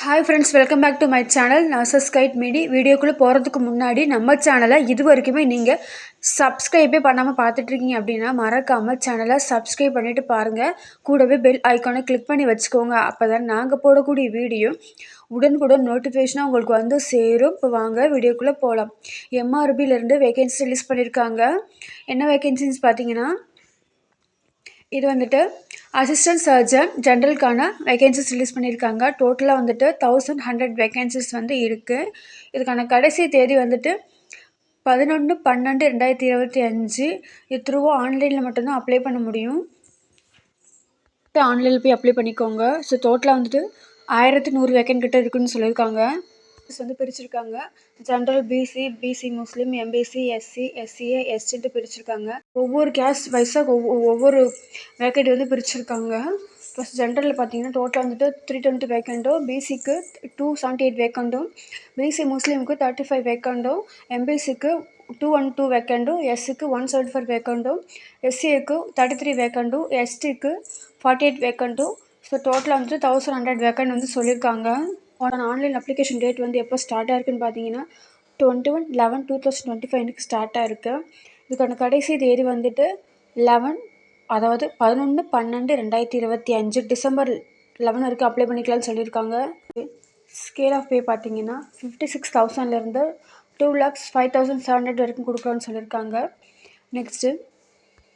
Hi friends, welcome back to my channel nurses guide மீடி. வீடியோக்குள்ளே போகிறதுக்கு முன்னாடி நம்ம சேனலை இது வரைக்குமே நீங்கள் சப்ஸ்கிரைபே பண்ணாமல் பார்த்துட்ருக்கீங்க அப்படின்னா மறக்காமல் சேனலை சப்ஸ்கிரைப் பண்ணிவிட்டு பாருங்கள். கூடவே பெல் ஐக்கானை கிளிக் பண்ணி வச்சுக்கோங்க. அப்போ தான் நாங்கள் போடக்கூடிய வீடியோ உடனுக்குடன் நோட்டிஃபிகேஷனாக உங்களுக்கு வந்து சேரும். இப்போ வாங்க வீடியோக்குள்ளே போகலாம். எம்ஆர்பியிலேருந்து வேகன்சி ரிலீஸ் பண்ணியிருக்காங்க. என்ன வேகன்சின்னு பார்த்தீங்கன்னா, இது வந்துட்டு அசிஸ்டன்ட் சர்ஜன் ஜென்ரலுக்கான வேகன்சிஸ் ரிலீஸ் பண்ணியிருக்காங்க. டோட்டலாக வந்துட்டு 1100 வேகன்சிஸ் வந்து இருக்குது. இதுக்கான கடைசி தேதி வந்துட்டு 11/12/2025. இது த்ரூவாக ஆன்லைனில் மட்டும்தான் அப்ளை பண்ண முடியும். ஆன்லைனில் போய் அப்ளை பண்ணிக்கோங்க. ஸோ டோட்டலாக வந்துட்டு 1100 வேக்கன்ட் கிட்ட இருக்குதுன்னு சொல்லியிருக்காங்க. வந்து பிரிச்சிருக்காங்க. ஜென்ரல், பிசி, பிசி முஸ்லீம், எம்பிசி, எஸ்சி, எஸ்சிஏ, எஸ்டின்ட்டு பிரிச்சிருக்காங்க. ஒவ்வொரு கேஸ்ட் வைஸாக ஒவ்வொரு வேக்கண்ட் வந்து பிரிச்சிருக்காங்க. ஃபஸ்ட் ஜென்ரலில் பார்த்தீங்கன்னா டோட்டலாக வந்துட்டு 320 வேக்கண்ட்டும், பிசிக்கு 278 வேக்கண்ட்டும், பிசி முஸ்லீமுக்கு 35 வேக்கண்ட்டும், எம்பிசிக்கு 212 வேக்கண்ட்டும், எஸ்சிக்கு 174 வேக்கண்ட்டும், எஸ்சிஏக்கு 33 வேக்கண்ட்டும், எஸ்டிக்கு 48 வேக்கண்ட்டும். ஸோ டோட்டலாக வந்துட்டு 1100 வேக்கண்ட் வந்து சொல்லியிருக்காங்க. ஆன்லைன் அப்ளிகேஷன் டேட் வந்து எப்போ ஸ்டார்ட் ஆயிருக்குன்னு பார்த்தீங்கன்னா 21/11/2025 ஸ்டார்ட் ஆயிருக்கு. இதுக்கான கடைசி தேதி வந்துட்டு 11/12/2025 டிசம்பர் 11 வரைக்கும் அப்ளை பண்ணிக்கலாம்னு சொல்லியிருக்காங்க. ஸ்கேல் ஆஃப் பே பார்த்தீங்கன்னா 56,000லேருந்து 2,05,700 வரைக்கும் கொடுக்குறோன்னு சொல்லியிருக்காங்க. நெக்ஸ்ட்டு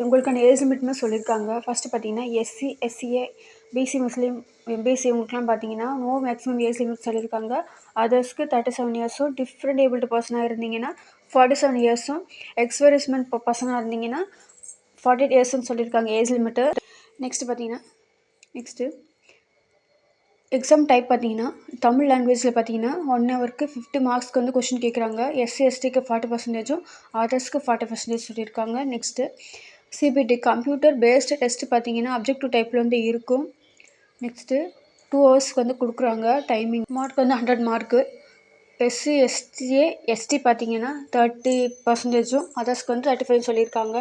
உங்களுக்கான ஏஜ் லிமிட்னு சொல்லியிருக்காங்க. ஃபஸ்ட்டு பார்த்தீங்கன்னா எஸ்சி, எஸ்சிஏ, பிசி முஸ்லீம், எம்பிசி இவங்களுக்குலாம் பார்த்தீங்கன்னா நோ மேக்ஸிமம் ஏஜ் லிமிட் சொல்லியிருக்காங்க. அதர்ஸ்க்கு 37 இயர்ஸும், டிஃப்ரெண்ட் ஏபிள்டு பர்சனாக இருந்தீங்கன்னா 47 இயர்ஸும், எக்ஸ்பெரிஸ்மெண்ட் பர்சனாக இருந்தீங்கன்னா 48 இயர்ஸ்னு சொல்லியிருக்காங்க age limit. Next exam type பார்த்தீங்கன்னா தமிழ் லாங்குவேஜில் பார்த்தீங்கன்னா 1 ஹவருக்கு 50 மார்க்ஸ்க்கு வந்து கொஷின் கேட்குறாங்க. எஸ்சி, எஸ்டிக்கு 40%, அதர்ஸ்க்கு 40% சொல்லியிருக்காங்க. Next CBT computer based test பார்த்தீங்கன்னா அப்ஜெக்டிவ் டைப்பில் வந்து இருக்கும். நெக்ஸ்ட்டு 2 ஹவர்ஸ்க்கு வந்து கொடுக்குறாங்க டைமிங். மார்க் வந்து 100 மார்க்கு. எஸ்சி, எஸ்டிஏ, எஸ்டி பார்த்தீங்கன்னா 30%, அதர்ஸ்க்கு வந்து 35 சொல்லியிருக்காங்க.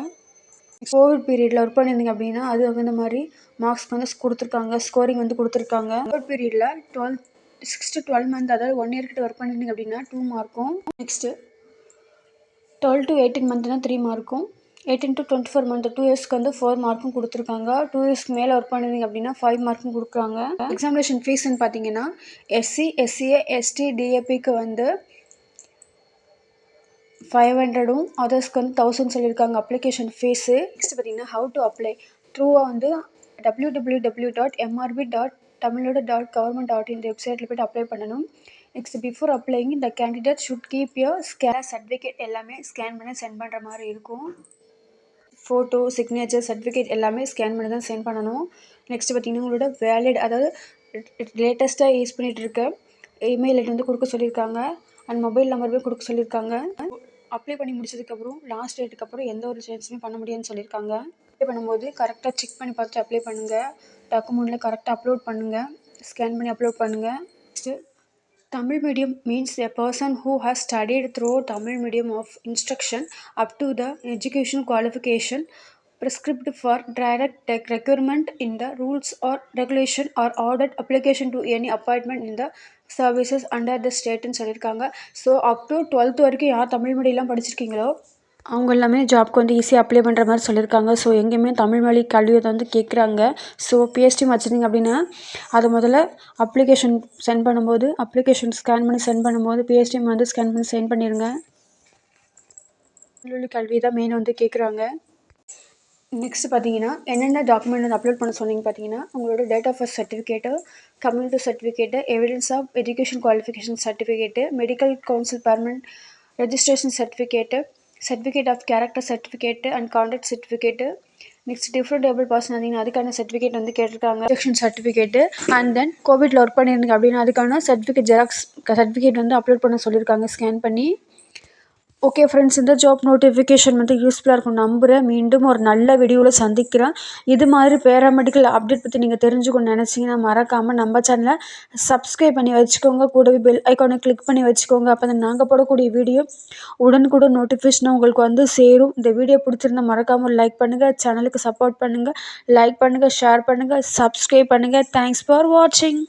கோவிட் பீரியடில் ஒர்க் பண்ணியிருந்தீங்க அப்படின்னா அது அந்த மாதிரி மார்க்ஸ்க்கு வந்து கொடுத்துருக்காங்க, ஸ்கோரிங் வந்து கொடுத்துருக்காங்க. கோவிட் பீரியடில் 6 to 12 மந்த், அதாவது 1 இயர் கிட்ட ஒர்க் பண்ணியிருந்தீங்க அப்படின்னா 2 மார்க்கும். நெக்ஸ்ட்டு 12 to 18 மந்த்னா 3 மார்க்கும், 18 to 24 மந்த் 2 இயர்ஸ்க்கு வந்து 4 மார்க்கும் கொடுத்துருக்காங்க. 2 இயர்ஸ்க்கு மேலே ஒர்க் பண்ணியிருந்தீங்க அப்படின்னா 5 மார்க்கும் கொடுக்குறாங்க. எக்ஸாமினேஷன் ஃபீஸ்ன்னு பார்த்தீங்கன்னா எஸ்சி, எஸ்சிஏ, எஸ்டி, டிஏபிக்கு வந்து 500ம், அதர்ஸ்க்கு வந்து 1000 சொல்லியிருக்காங்க அப்ளிகேஷன் ஃபீஸு. நெக்ஸ்ட் பார்த்தீங்கன்னா ஹவு டு அப்ளை த்ரூவாக வந்து www.mrb.tamilnadu.government.in இந்த வெப்சைட்டில் போய்ட்டு அப்ளை பண்ணணும். Next before applying the candidate should keep your certificate எல்லாமே ஸ்கேன் பண்ணி சென்ட் பண்ணுற மாதிரி இருக்கும். ஃபோட்டோ, சிக்னேச்சர், சர்டிஃபிகேட் எல்லாமே ஸ்கேன் பண்ணி தான் சென்ட் பண்ணணும். நெக்ஸ்ட் பார்த்தீங்கன்னா உங்களோட வேலிட், அதாவது லேட்டஸ்ட்டாக யூஸ் பண்ணிகிட்டு இருக்க இமெயில் ஐடி வந்து கொடுக்க சொல்லியிருக்காங்க. அண்ட் மொபைல் நம்பருமே கொடுக்க சொல்லியிருக்காங்க. அப்ளை பண்ணி முடிச்சதுக்கப்புறம் லாஸ்ட் டேட்டுக்கு அப்புறம் எந்த ஒரு சேஞ்சுமே பண்ண முடியும்னு சொல்லியிருக்காங்க. அப்ளை பண்ணும்போது கரெக்டாக செக் பண்ணி பார்த்துட்டு அப்ளை பண்ணுங்கள். டாக்குமெண்ட்டில் கரெக்டாக அப்லோட் பண்ணுங்கள், ஸ்கேன் பண்ணி அப்லோட் பண்ணுங்கள். Next Tamil medium means a person who has studied through Tamil medium of instruction up to the education qualification prescribed for direct requirement in the rules or regulation or ordered application to any appointment in the services under the stateன்னு சொல்லியிருக்காங்க. So up to 12th வரைக்கும் யார் தமிழ் மீடியம்லாம் படிச்சிருக்கீங்களோ அவங்க எல்லாமே ஜாப்க்கு வந்து ஈஸியாக apply பண்ணுற மாதிரி சொல்லியிருக்காங்க. ஸோ எங்கேயுமே தமிழ் வழி கல்வியை வந்து கேட்குறாங்க. ஸோ பிஎஸ்டியும் வச்சுருந்தீங்க அப்படின்னா அது முதல்ல அப்ளிகேஷன் சென்ட் பண்ணும்போது, அப்ளிகேஷன் ஸ்கேன் பண்ணி சென்ட் பண்ணும்போது பிஎஸ்டிஎம் வந்து ஸ்கேன் பண்ணி சென்ட் பண்ணிடுங்க. தமிழ் வழி கல்வி தான் மெயின் வந்து கேட்குறாங்க. நெக்ஸ்ட் பார்த்தீங்கன்னா என்னென்ன டாக்குமெண்ட் வந்து அப்லோட் பண்ண சொன்னீங்க பார்த்தீங்கன்னா உங்களோட date of birth certificate, community certificate, evidence of education qualification certificate, medical council permanent registration certificate, certificate of character certificate and contact certificate. Next different able person இருந்தீங்கன்னா அதுக்கான சர்டிஃபிகேட் வந்து கேட்டிருக்காங்க, எஜுகேஷன் சர்டிஃபிகேட்டு. அண்ட் தென் கோவிட்டில் work பண்ணியிருந்தீங்க அப்படின்னா அதுக்கான certificate xerox certificate வந்து upload பண்ண சொல்லியிருக்காங்க ஸ்கேன் பண்ணி. ஓகே ஃப்ரெண்ட்ஸ், இந்த ஜாப் நோட்டிஃபிகேஷன் வந்து யூஸ்ஃபுல்லாக இருக்கும் நம்புகிறேன். மீண்டும் ஒரு நல்ல வீடியோவில் சந்திக்கிறேன். இது மாதிரி பேராமெடிக்கல் அப்டேட் பற்றி நீங்கள் தெரிஞ்சுக்கணும்னு நினச்சிங்கன்னா மறக்காமல் நம்ம சேனலை சப்ஸ்கிரைப் பண்ணி வச்சுக்கோங்க. கூடவே பெல் ஐக்கானை கிளிக் பண்ணி வச்சுக்கோங்க. அப்போ தான் நாங்கள் போடக்கூடிய வீடியோ உடனுக்குடன் நோட்டிஃபிகேஷனாக உங்களுக்கு வந்து சேரும். இந்த வீடியோ பிடிச்சிருந்தா மறக்காமல் லைக் பண்ணுங்கள், சேனலுக்கு சப்போர்ட் பண்ணுங்கள், லைக் பண்ணுங்கள், ஷேர் பண்ணுங்கள், சப்ஸ்கிரைப் பண்ணுங்கள். தேங்க்ஸ் ஃபார் வாட்சிங்.